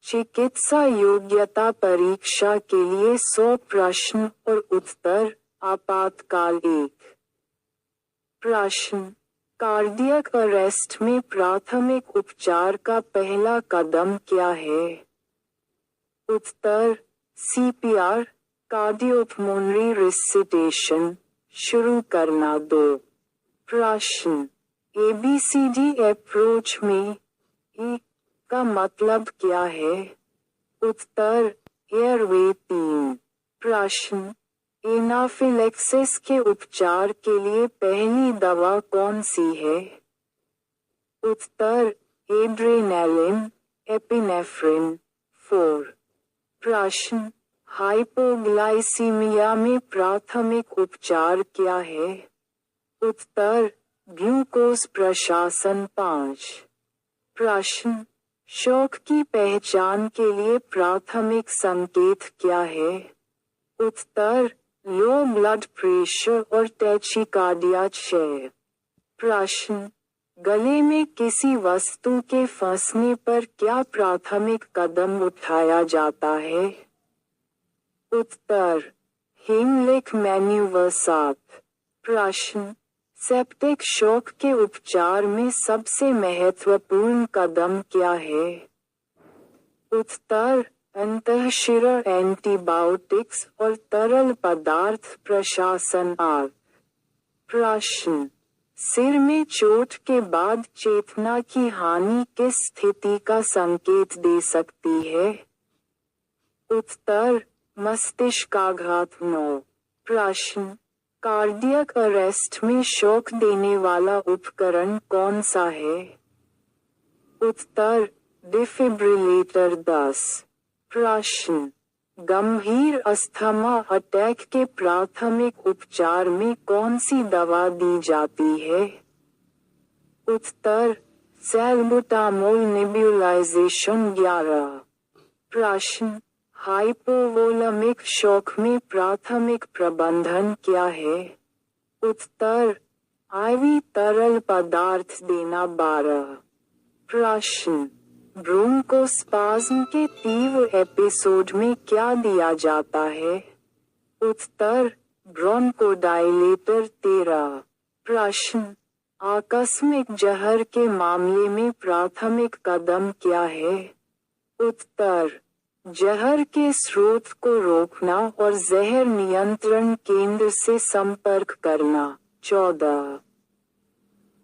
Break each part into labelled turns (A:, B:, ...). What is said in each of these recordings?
A: चिकित्सा योग्यता परीक्षा के लिए 100 प्रश्न और उत्तर। आपातकाल 1। प्रश्न, कार्डियक अरेस्ट में प्राथमिक उपचार का पहला कदम क्या है? उत्तर, CPR, कार्डियोपल्मोनरी रिससिटेशन, शुरू करना। 2। प्रश्न, ABCD अप्रोच में ए का मतलब क्या है? उत्तर, एयरवे। 3। प्रश्न, एनाफिलैक्सिस के उपचार के लिए पहली दवा कौन सी है? उत्तर, एड्रेनालिन, एपिनेफ्रिन। 4। प्रश्न, हाइपोग्लाइसीमिया में प्राथमिक उपचार क्या है? उत्तर, ग्लूकोज प्रशासन। 5। प्रश्न, शोक की पहचान के लिए प्राथमिक संकेत क्या है? उत्तर, लो ब्लड प्रेशर और टैचिकार्डिया क्षय। प्रश्न, गले में किसी वस्तु के फंसने पर क्या प्राथमिक कदम उठाया जाता है? उत्तर, हेमलिक मैन्यूवर। 7। प्रश्न, सेप्टिक शॉक के उपचार में सबसे महत्वपूर्ण कदम क्या है? उत्तर, अंतःशिरा एंटीबायोटिक्स और तरल पदार्थ प्रशासन। 8। प्रश्न, सिर में चोट के बाद चेतना की हानि किस स्थिति का संकेत दे सकती है? उत्तर, मस्तिष्काघात। 9। प्रश्न, कार्डियक अरेस्ट में शॉक देने वाला उपकरण कौन सा है? उत्तर, डिफिब्रिलेटर। 10। प्रश्न, गंभीर अस्थमा अटैक के प्राथमिक उपचार में कौन सी दवा दी जाती है? उत्तर, सैल्बुटामोल नेब्यूलाइजेशन। 11। प्रश्न, हाइपोवोलेमिक शॉक में प्राथमिक प्रबंधन क्या है? उत्तर, IV तरल पदार्थ देना। 12। प्रश्न, ब्रोंकोस्पाज्म के तीव्र एपिसोड में क्या दिया जाता है? उत्तर, ब्रोंकोडाइलेटर। 13। प्रश्न, आकस्मिक जहर के मामले में प्राथमिक कदम क्या है? उत्तर, जहर के स्रोत को रोकना और जहर नियंत्रण केंद्र से संपर्क करना। 14।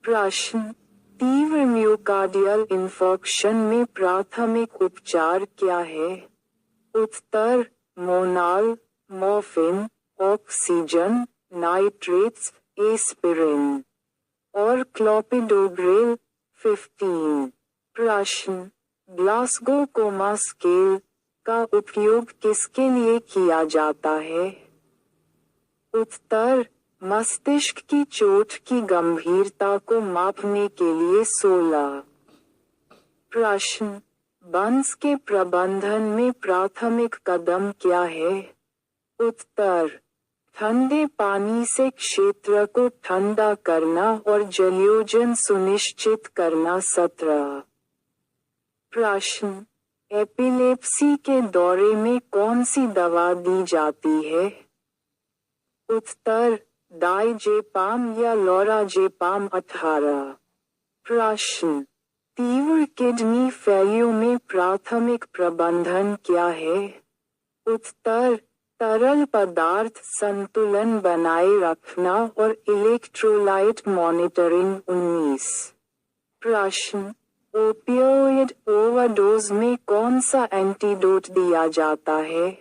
A: प्रश्न, तीव्र म्योकार्डियल इंफॉक्शन में प्राथमिक उपचार क्या है? उत्तर, मोनाल, मॉर्फिन, ऑक्सीजन, नाइट्रेट्स, एस्पिरिन और क्लोपिडोग्रिल। 15। प्रश्न, ग्लासगो कोमा स्केल का उपयोग किसके लिए किया जाता है? उत्तर, मस्तिष्क की चोट की गंभीरता को मापने के लिए। 16। प्रश्न, बंस के प्रबंधन में प्राथमिक कदम क्या है? उत्तर, ठंडे पानी से क्षेत्र को ठंडा करना और जलयोजन सुनिश्चित करना। 17। प्रश्न, एपिलेप्सी के दौरे में कौन सी दवा दी जाती है? उत्तर, डाइजेपाम या लोराजेपाम। 18। प्रश्न, तीव्र किडनी फेल्यूर में प्राथमिक प्रबंधन क्या है? उत्तर, तरल पदार्थ संतुलन बनाए रखना और इलेक्ट्रोलाइट मॉनिटरिंग। 19। प्रश्न, ओपियोइड ओवरडोज में कौन सा एंटीडोट दिया जाता है?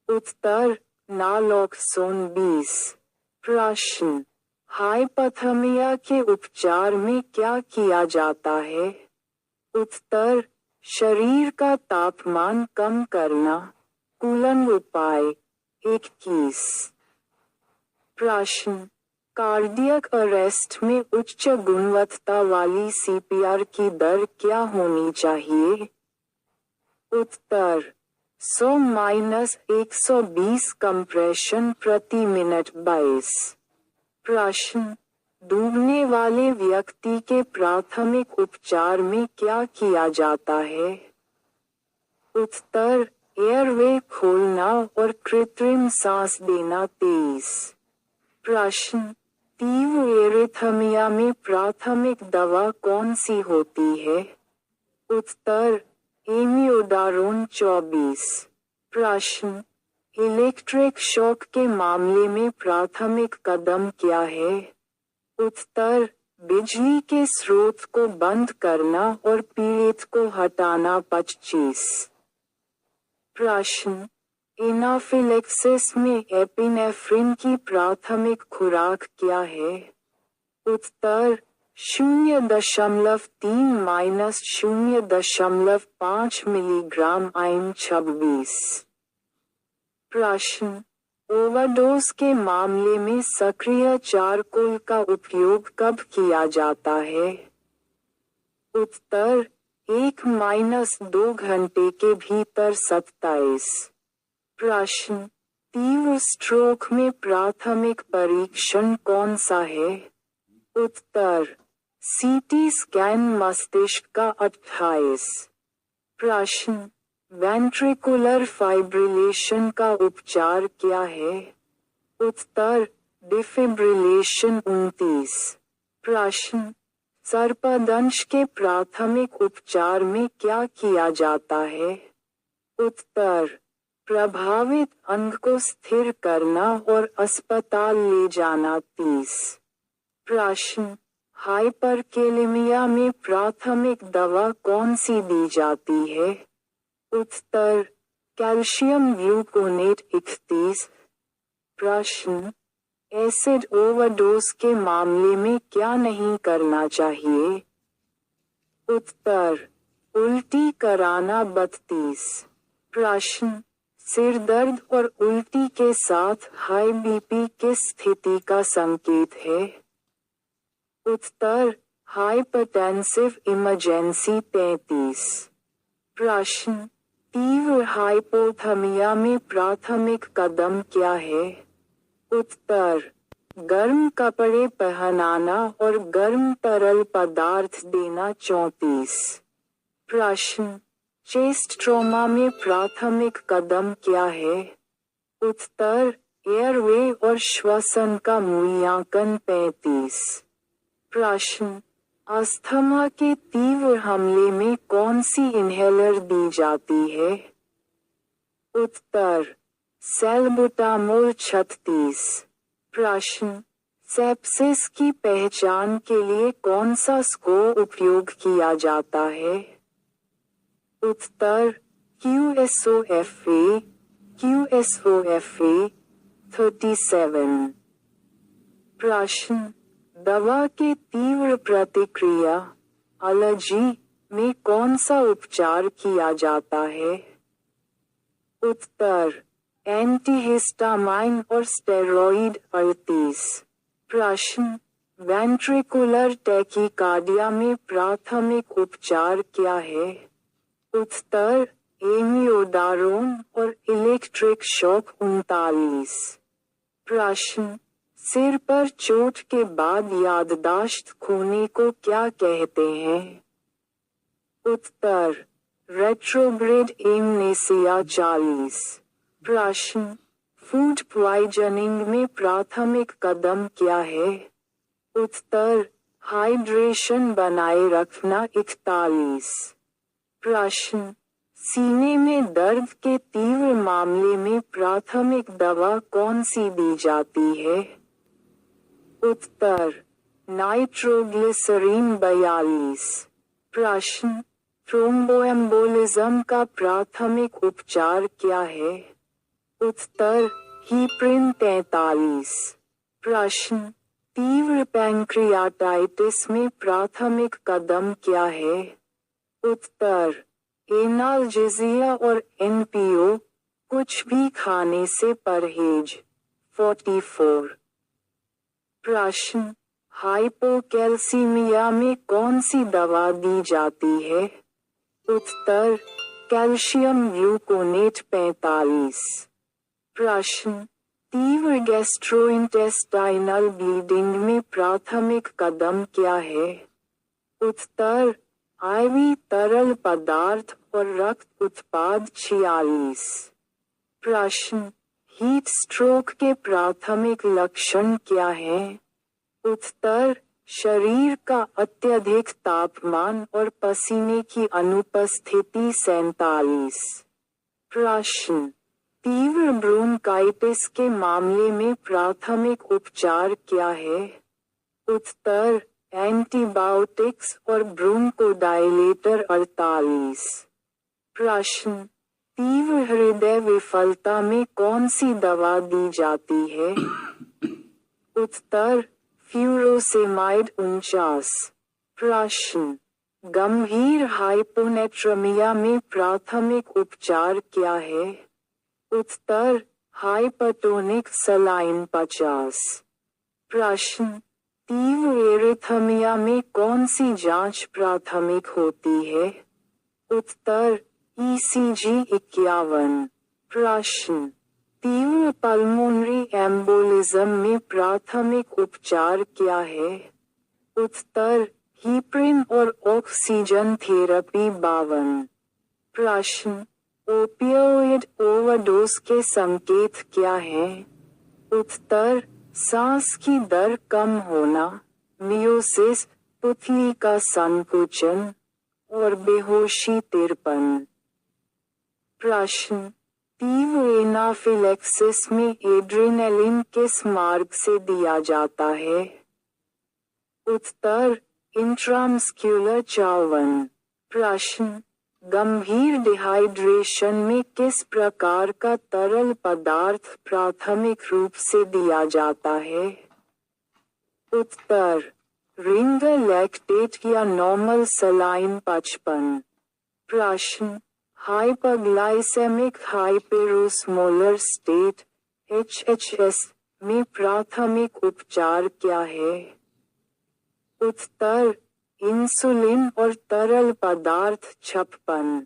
A: उत्तर, नालोक्सोन। 20। प्रश्न, हाइपोथर्मिया के उपचार में क्या किया जाता है? उत्तर, शरीर का तापमान कम करना। कूलन उपाय। 21। प्रश्न, कार्डियक अरेस्ट में उच्च गुणवत्ता वाली CPR की दर क्या होनी चाहिए? उत्तर, 100-120 कंप्रेशन प्रति मिनट। 22। प्रश्न, डूबने वाले व्यक्ति के प्राथमिक उपचार में क्या किया जाता है? उत्तर, एयरवे खोलना और कृत्रिम सांस देना 23। प्रश्न, तीव्र एरिथमिया में प्राथमिक दवा कौन सी होती है? उत्तर, एमियोडारोन 24। प्रश्न, इलेक्ट्रिक शॉक के मामले में प्राथमिक कदम क्या है? उत्तर, बिजली के स्रोत को बंद करना और पीड़ित को हटाना 25। प्रश्न, एनाफिलेक्सिस में एपिनेफ्रिन की प्राथमिक खुराक क्या है? उत्तर, 0.3-0.5 मिलीग्राम आयन 26। प्रश्न, ओवरडोज के मामले में सक्रिय चारकोल का उपयोग कब किया जाता है? उत्तर, 1-2 घंटे के भीतर 27। प्रश्न, तीव्र स्ट्रोक में प्राथमिक परीक्षण कौन सा है? उत्तर, सीटी स्कैन मस्तिष्क का 28। प्रश्न, वेंट्रिकुलर फाइब्रिलेशन का उपचार क्या है? उत्तर, डिफिब्रिलेशन 29। प्रश्न, सर्पदंश के प्राथमिक उपचार में क्या किया जाता है? उत्तर, प्रभावित अंग को स्थिर करना और अस्पताल ले जाना 30। प्रश्न, हाइपरकेलेमिया में प्राथमिक दवा कौन सी दी जाती है? उत्तर, कैल्शियम ग्लूकोनेट 31। प्रश्न, एसिड ओवरडोज के मामले में क्या नहीं करना चाहिए? उत्तर, उल्टी कराना 32। प्रश्न, सिर दर्द और उल्टी के साथ हाई बीपी किस स्थिति का संकेत है? उत्तर, हाइपरटेंसिव इमरजेंसी 33। प्रश्न, तीव्र हाइपोथर्मिया में प्राथमिक कदम क्या है? उत्तर, गर्म कपड़े पहनाना और गर्म तरल पदार्थ देना 34। प्रश्न, चेस्ट ट्रॉमा में प्राथमिक कदम क्या है? उत्तर, एयरवे और श्वसन का मूल्यांकन 35। प्रश्न, अस्थमा के तीव्र हमले में कौन सी इनहेलर दी जाती है? उत्तर, सैल्बुटामोल 36। प्रश्न, सेप्सिस की पहचान के लिए कौन सा स्कोर उपयोग किया जाता है? उत्तर, QSOFA 37। प्रश्न, दवा के तीव्र प्रतिक्रिया एलर्जी में कौन सा उपचार किया जाता है? उत्तर, एंटीहिस्टामाइन और स्टेरॉइड 38। प्रश्न, वेंट्रिकुलर टैकीकार्डिया में प्राथमिक उपचार क्या है? उत्तर, एमियोडारोन और इलेक्ट्रिक शॉक 39। प्रश्न, सिर पर चोट के बाद याददाश्त खोने को क्या कहते हैं? उत्तर, रेट्रोग्रेड एमनेसिया 40। प्रश्न, फूड पॉइजनिंग में प्राथमिक कदम क्या है? उत्तर, हाइड्रेशन बनाए रखना 41। प्रश्न, सीने में दर्द के तीव्र मामले में प्राथमिक दवा कौन सी दी जाती है? उत्तर, नाइट्रोग्लिसरीन 42। प्रश्न, थ्रोम्बोएम्बोलिज्म का प्राथमिक उपचार क्या है? उत्तर, हीपरिन 43। प्रश्न, तीव्र पैंक्रियाटाइटिस में प्राथमिक कदम क्या है? उत्तर, एनाल्जेसिया और NPO, कुछ भी खाने से परहेज 44। प्रश्न, हाइपोकैल्सीमिया में कौन सी दवा दी जाती है? उत्तर, कैल्शियम ग्लूकोनेट 45। प्रश्न, तीव्र गैस्ट्रोइंटेस्टाइनल ब्लीडिंग में प्राथमिक कदम क्या है? उत्तर, IV तरल पदार्थ और रक्त उत्पाद 46। प्रश्न, हीट स्ट्रोक के प्राथमिक लक्षण क्या हैं? उत्तर, शरीर का अत्यधिक तापमान और पसीने की अनुपस्थिति 47। प्रश्न, तीव्र ब्रोंकाइटिस के मामले में प्राथमिक उपचार क्या है? उत्तर, एंटीबायोटिक्स और ब्रोंकोडायलेटर 48। प्रश्न, तीव्र हृदय विफलता में कौन सी दवा दी जाती है? उत्तर, फ्यूरोसेमाइड 49। प्रश्न, गंभीर हाइपोनेट्रमिया में प्राथमिक उपचार क्या है? उत्तर, हाइपरटोनिक सलाइन 50। प्रश्न, तीव्र एरिथमिया में कौन सी जांच प्राथमिक होती है? उत्तर, ECG 51। प्रश्न, तीव्र पल्मोनरी एम्बोलिज्म में प्राथमिक उपचार क्या है? उत्तर, हीपरिन और ऑक्सीजन थेरेपी 52। प्रश्न, ओपियोइड ओवरडोज के संकेत क्या हैं? उत्तर, सांस की दर कम होना, मियोसिस, पुतली का संकुचन और बेहोशी 53। प्रश्न, तीव्र एनाफिलेक्सिस में एड्रेनालिन किस मार्ग से दिया जाता है? उत्तर, इंट्रामस्क्यूलर 54। प्रश्न, गंभीर डिहाइड्रेशन में किस प्रकार का तरल पदार्थ प्राथमिक रूप से दिया जाता है? उत्तर, रिंगर लैक्टेट या नॉर्मल सलाइन 55। प्रश्न, हाइपरग्लाइसेमिक हाइपेरोस्मोलर स्टेट HHS में प्राथमिक उपचार क्या है? उत्तर, इंसुलिन और तरल पदार्थ 56।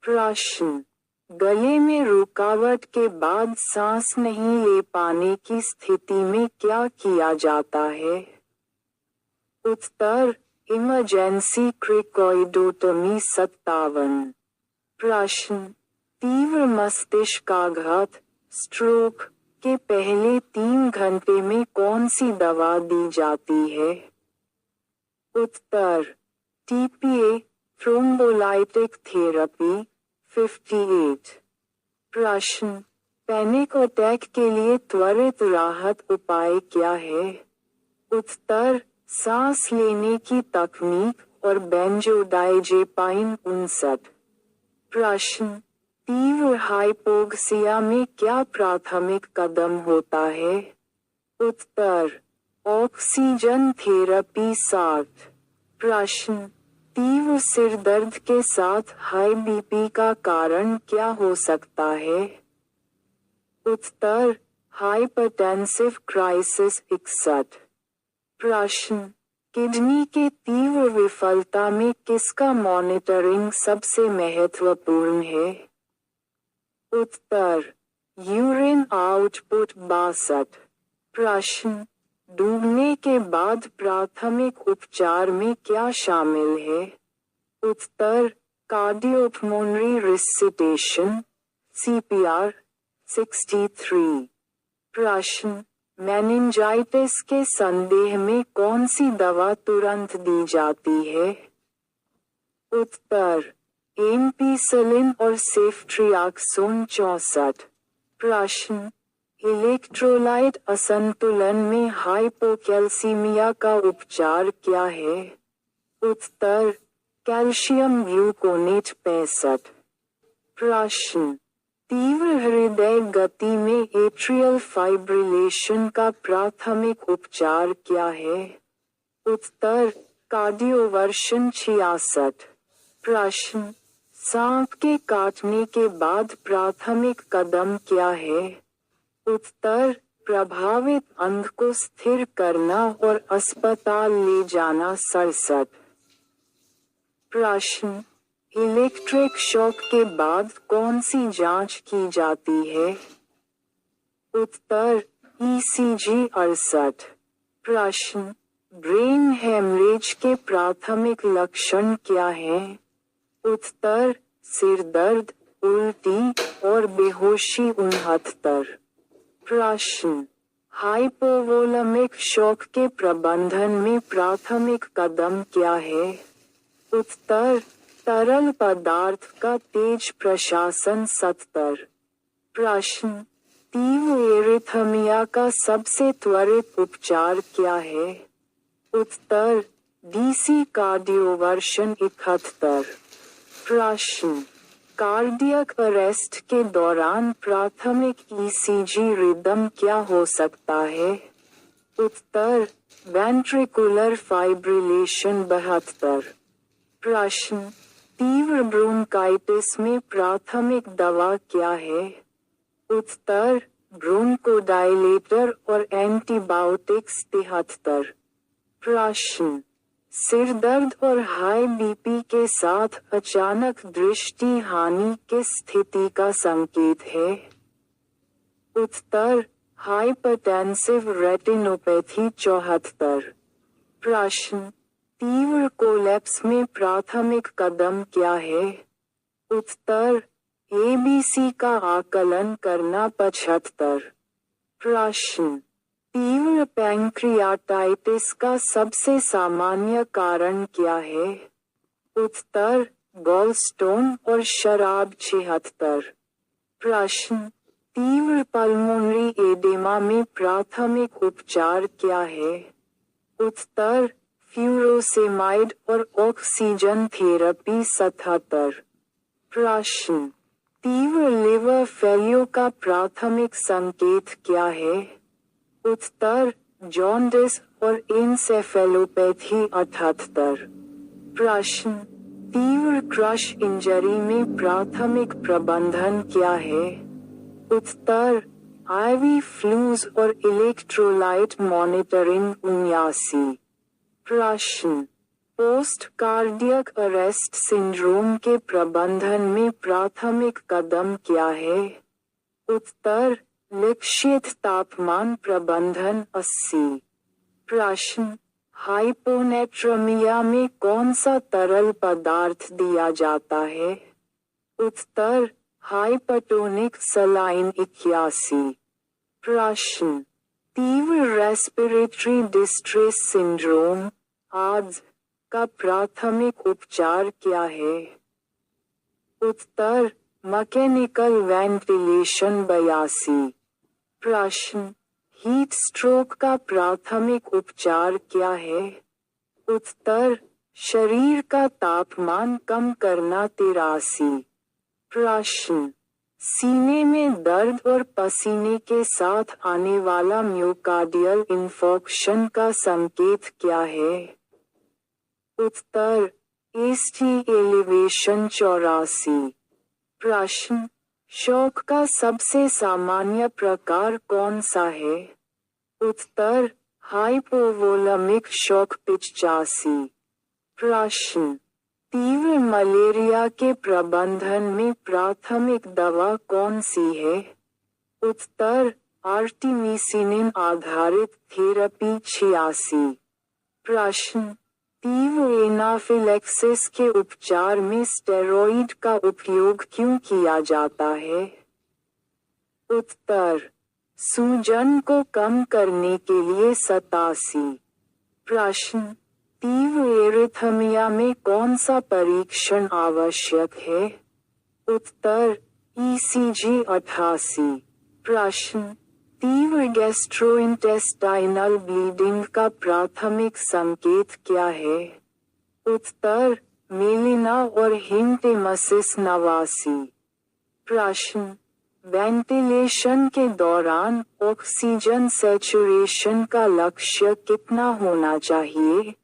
A: प्रश्न, गले में रुकावट के बाद सांस नहीं ले पाने की स्थिति में क्या किया जाता है? उत्तर, इमरजेंसी क्रिकोइडोटमी 57। प्रश्न, तीव्र मस्तिष्काघात स्ट्रोक के पहले 3 घंटे में कौन सी दवा दी जाती है? उत्तर, TPA थ्रोम्बोलाइटिक थेरेपी 58। प्रश्न, पैनिक अटैक के लिए त्वरित राहत उपाय क्या है? उत्तर, सांस लेने की तकनीक और बेंजोडाइजेपाइन 59। प्रश्न, तीव्र हाइपोक्सिया में क्या प्राथमिक कदम होता है? उत्तर, ऑक्सीजन थेरेपी 60। प्रश्न, तीव्र सिर दर्द के साथ हाई BP का कारण क्या हो सकता है? उत्तर, हाइपरटेंसिव क्राइसिस 61। प्रश्न, किडनी के तीव्र विफलता में किसका मॉनिटरिंग सबसे महत्वपूर्ण है? उत्तर, यूरिन आउटपुट 62। प्रश्न, डूबने के बाद प्राथमिक उपचार में क्या शामिल है? उत्तर, कार्डियोपल्मोनरी रिससिटेशन CPR 63। प्रश्न, मेनिंजाइटिस के संदेह में कौन सी दवा तुरंत दी जाती है? उत्तर, एम्पिसिलिन और सेफ्ट्रियाक्सोन 64। प्रश्न, इलेक्ट्रोलाइट असंतुलन में हाइपोकैल्सीमिया का उपचार क्या है? उत्तर, कैल्शियम ग्लूकोनेट 65। प्रश्न, तीव्र हृदय गति में एट्रियल फाइब्रिलेशन का प्राथमिक उपचार क्या है? उत्तर, कार्डियोवर्शन 66। प्रश्न, सांप के काटने के बाद प्राथमिक कदम क्या है? उत्तर, प्रभावित अंग को स्थिर करना और अस्पताल ले जाना 67। प्रश्न, इलेक्ट्रिक शॉक के बाद कौन सी जांच की जाती है? उत्तर, ECG 68। प्रश्न, ब्रेन हेमरेज के प्राथमिक लक्षण क्या हैं? उत्तर, सिर दर्द, उल्टी और बेहोशी 69। प्रश्न, हाइपोवोलेमिक शॉक के प्रबंधन में प्राथमिक कदम क्या है? उत्तर, तरल पदार्थ का तेज प्रशासन 70। प्रश्न, तीव्र एरिथमिया का सबसे त्वरित उपचार क्या है? उत्तर, डीसी कार्डियोवर्शन 71। प्रश्न, कार्डियक अरेस्ट के दौरान प्राथमिक ईसीजी रिदम क्या हो सकता है? उत्तर, वेंट्रिकुलर फाइब्रिलेशन 72। प्रश्न, तीव्र ब्रोंकाइटिस में प्राथमिक दवा क्या है? उत्तर, ब्रोंकोडाइलेटर और एंटीबायोटिक्स 73। प्रश्न, सिर दर्द और हाई बीपी के साथ अचानक दृष्टि हानि किस स्थिति का संकेत है? उत्तर, हाइपरटेंसिव रेटिनोपैथी 74। प्रश्न, तीव्र कोलैप्स में प्राथमिक कदम क्या है? उत्तर, एबीसी का आकलन करना 75। प्रश्न, तीव्र पैंक्रियाटाइटिस का सबसे सामान्य कारण क्या है? उत्तर, गॉलस्टोन और शराब 76। प्रश्न, तीव्र पल्मोनरी एडेमा में प्राथमिक उपचार क्या है? उत्तर, फ्यूरोसेमाइड और ऑक्सीजन थेरेपी 77। प्रश्न, तीव्र लिवर फेलियर का प्राथमिक संकेत क्या है? उत्तर, जॉन्डिस और एन्सेफेलोपैथी 78। प्रश्न, तीव्र क्रश इंजरी में प्राथमिक प्रबंधन क्या है? उत्तर, आईवी फ्लूज और इलेक्ट्रोलाइट मॉनिटरिंग 79। प्रश्न, पोस्ट कार्डियक अरेस्ट सिंड्रोम के प्रबंधन में प्राथमिक कदम क्या है? उत्तर, लक्षित तापमान प्रबंधन 80। प्रश्न, हाइपोनेट्रमिया में कौन सा तरल पदार्थ दिया जाता है? उत्तर, हाइपरटोनिक सलाइन 81। प्रश्न, तीव्र रेस्पिरेटरी डिस्ट्रेस सिंड्रोम (ARDS) का प्राथमिक उपचार क्या है? उत्तर, मैकेनिकल वेंटिलेशन 82। प्रश्न, हीट स्ट्रोक का प्राथमिक उपचार क्या है? उत्तर, शरीर का तापमान कम करना 83। प्रश्न, सीने में दर्द और पसीने के साथ आने वाला म्योकार्डियल इंफॉक्शन का संकेत क्या है? उत्तर, एसटी एलिवेशन 84। प्रश्न, शॉक का सबसे सामान्य प्रकार कौन सा है? उत्तर, हाइपोवोलेमिक शॉक 85। प्रश्न, तीव्र मलेरिया के प्रबंधन में प्राथमिक दवा कौन सी है? उत्तर, आर्टिमिसिनिन आधारित थेरेपी 86। प्रश्न, तीव्र एनाफिलैक्सिस के उपचार में स्टेरॉइड का उपयोग क्यों किया जाता है? उत्तर, सूजन को कम करने के लिए 87। प्रश्न, तीव्र एरिथमिया में कौन सा परीक्षण आवश्यक है? उत्तर, ईसीजी 88। प्रश्न, तीव्र गैस्ट्रोइंटेस्टाइनल ब्लीडिंग का प्राथमिक संकेत क्या है? उत्तर, मेलिना और हिंटेमसिस 89। प्रश्न, वेंटिलेशन के दौरान ऑक्सीजन सैचुरेशन का लक्ष्य कितना होना चाहिए?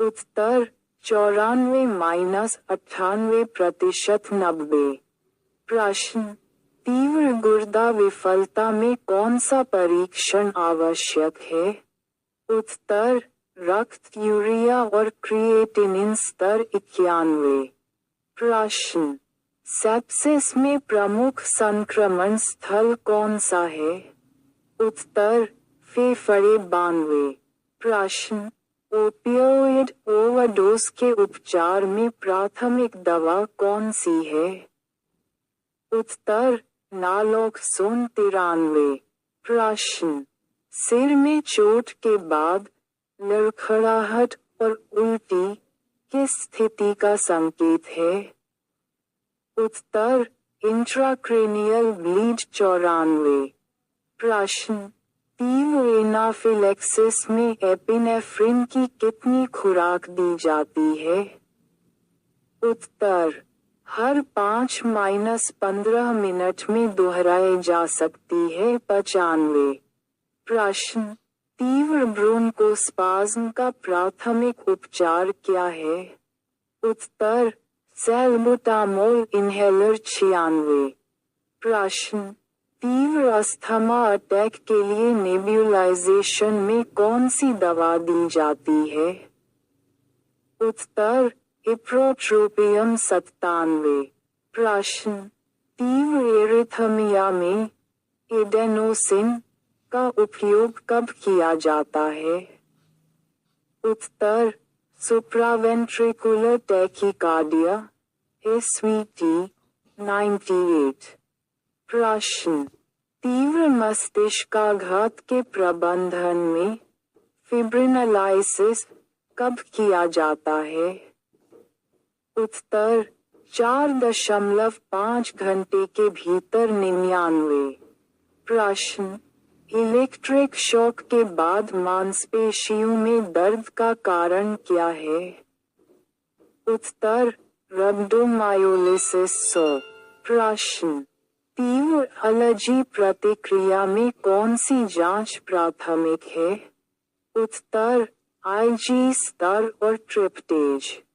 A: उत्तर, 94-98% 90। प्रश्न, तीव्र गुर्दा विफलता में कौन सा परीक्षण आवश्यक है? उत्तर, रक्त यूरिया और क्रिएटिनिन स्तर 91। प्रश्न, सेप्सिस में प्रमुख संक्रमण स्थल कौन सा है? उत्तर, फेफड़े 92। प्रश्न, ओपियोइड ओवरडोज के उपचार में प्राथमिक दवा कौन सी है? उत्तर, नालोक्सोन 93। प्रश्न, सिर में चोट के बाद लड़खड़ाहट और उल्टी किस स्थिति का संकेत है? उत्तर, इंट्राक्रेनियल ब्लीड 94। प्रश्न, तीव्र एनाफिलेक्सिस में एपिनेफ्रिन की कितनी खुराक दी जाती है? उत्तर, हर 5-15 मिनट में दोहराई जा सकती है 95। प्रश्न, तीव्र ब्रोंकोस्पाज्म का प्राथमिक उपचार क्या है? उत्तर, सैल्बुटामोल इन्हेलर 96। प्रश्न, तीव्र अस्थमा अटैक के लिए नेब्यूलाइजेशन में कौन सी दवा दी जाती है? उत्तर, इप्रोट्रोपियम 97। प्रश्न, तीव्र एरिथमिया में एडेनोसिन का उपयोग कब किया जाता है? उत्तर, सुप्रावेंट्रिकुलर टैकीकार्डिया SVT 98। प्रश्न, तीव्र मस्तिष्काघात के प्रबंधन में फिब्रिनलाइसिस कब किया जाता है? उत्तर, 4.5 घंटे के भीतर 99। प्रश्न, इलेक्ट्रिक शॉक के बाद मांसपेशियों में दर्द का कारण क्या है? उत्तर, रब्डोमायोलिसिस 100। प्रश्न, तीव्र एलर्जी प्रतिक्रिया में कौन सी जांच प्राथमिक है? उत्तर, IG स्तर और ट्रिप्टेज।